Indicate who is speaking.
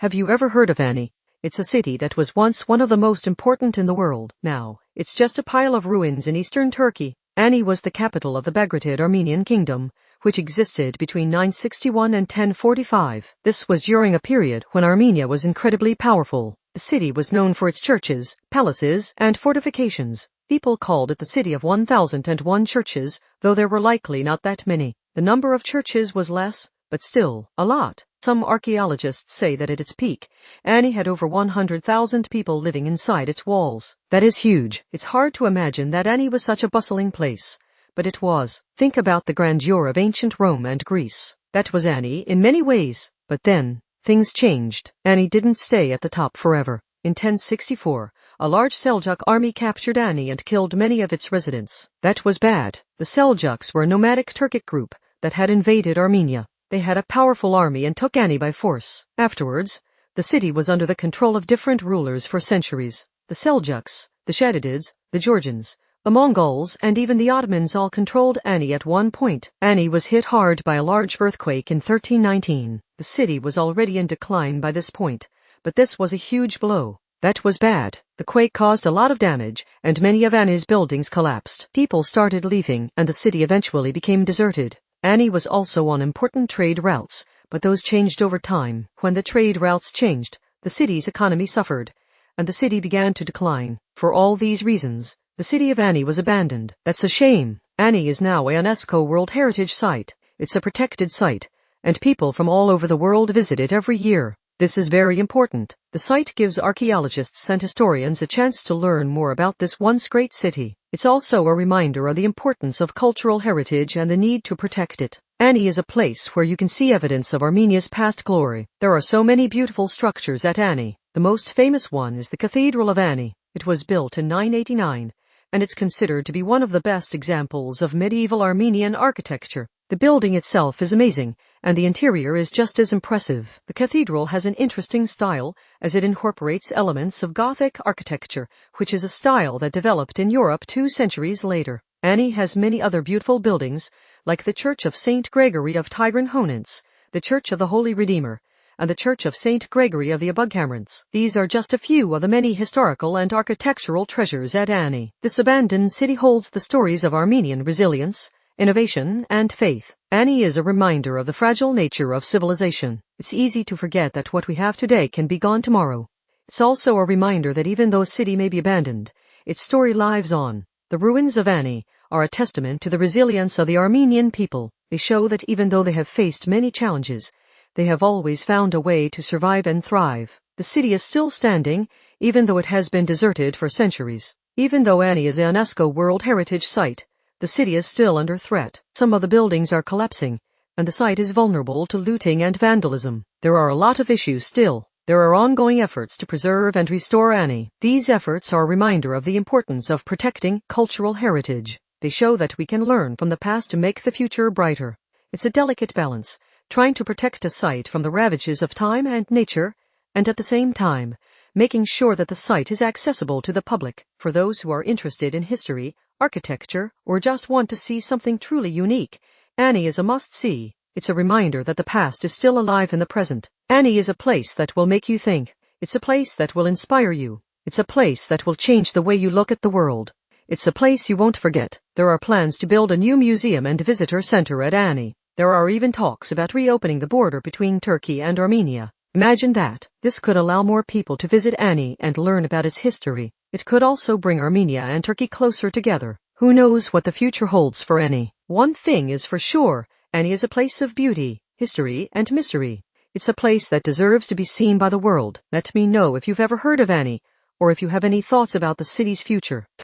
Speaker 1: Have you ever heard of Ani? It's a city that was once one of the most important in the world. Now, it's just a pile of ruins in eastern Turkey. Ani was the capital of the Bagratid Armenian kingdom, which existed between 961 and 1045. This was during a period when Armenia was incredibly powerful. The city was known for its churches, palaces, and fortifications. People called it the city of 1001 churches, though there were likely not that many. The number of churches was less, but still, a lot. Some archaeologists say that at its peak, Ani had over 100,000 people living inside its walls. That is huge. It's hard to imagine that Ani was such a bustling place. But it was. Think about the grandeur of ancient Rome and Greece. That was Ani in many ways. But then, things changed. Ani didn't stay at the top forever. In 1064, a large Seljuk army captured Ani and killed many of its residents. That was bad. The Seljuks were a nomadic Turkic group that had invaded Armenia. They had a powerful army and took Ani by force. Afterwards, the city was under the control of different rulers for centuries. The Seljuks, the Shaddidids, the Georgians, the Mongols, and even the Ottomans all controlled Ani at one point. Ani was hit hard by a large earthquake in 1319. The city was already in decline by this point, but this was a huge blow. That was bad. The quake caused a lot of damage, and many of Ani's buildings collapsed. People started leaving, and the city eventually became deserted. Ani was also on important trade routes, but those changed over time. When the trade routes changed, the city's economy suffered, and the city began to decline. For all these reasons, the city of Ani was abandoned. That's a shame. Ani is now a UNESCO World Heritage Site. It's a protected site, and people from all over the world visit it every year. This is very important. The site gives archaeologists and historians a chance to learn more about this once great city. It's also a reminder of the importance of cultural heritage and the need to protect it. Ani is a place where you can see evidence of Armenia's past glory. There are so many beautiful structures at Ani. The most famous one is the Cathedral of Ani. It was built in 989, and it's considered to be one of the best examples of medieval Armenian architecture. The building itself is amazing, and the interior is just as impressive. The cathedral has an interesting style, as it incorporates elements of Gothic architecture, which is a style that developed in Europe 2 centuries later. Ani has many other beautiful buildings, like the Church of St. Gregory of Tigran-Honents, the Church of the Holy Redeemer, and the Church of St. Gregory of the Abugcamerants. These are just a few of the many historical and architectural treasures at Ani. This abandoned city holds the stories of Armenian resilience, innovation, and faith. Ani is a reminder of the fragile nature of civilization. It's easy to forget that what we have today can be gone tomorrow. It's also a reminder that even though a city may be abandoned, its story lives on. The ruins of Ani are a testament to the resilience of the Armenian people. They show that even though they have faced many challenges, they have always found a way to survive and thrive. The city is still standing, even though it has been deserted for centuries. Even though Ani is a UNESCO World Heritage Site, the city is still under threat. Some of the buildings are collapsing, and the site is vulnerable to looting and vandalism. There are a lot of issues still. There are ongoing efforts to preserve and restore Ani. These efforts are a reminder of the importance of protecting cultural heritage. They show that we can learn from the past to make the future brighter. It's a delicate balance, trying to protect a site from the ravages of time and nature, and at the same time, making sure that the site is accessible to the public. For those who are interested in history, architecture, or just want to see something truly unique, Ani is a must-see. It's a reminder that the past is still alive in the present. Ani is a place that will make you think. It's a place that will inspire you. It's a place that will change the way you look at the world. It's a place you won't forget. There are plans to build a new museum and visitor center at Ani. There are even talks about reopening the border between Turkey and Armenia. Imagine that. This could allow more people to visit Ani and learn about its history. It could also bring Armenia and Turkey closer together. Who knows what the future holds for Ani? One thing is for sure, Ani is a place of beauty, history, and mystery. It's a place that deserves to be seen by the world. Let me know if you've ever heard of Ani, or if you have any thoughts about the city's future.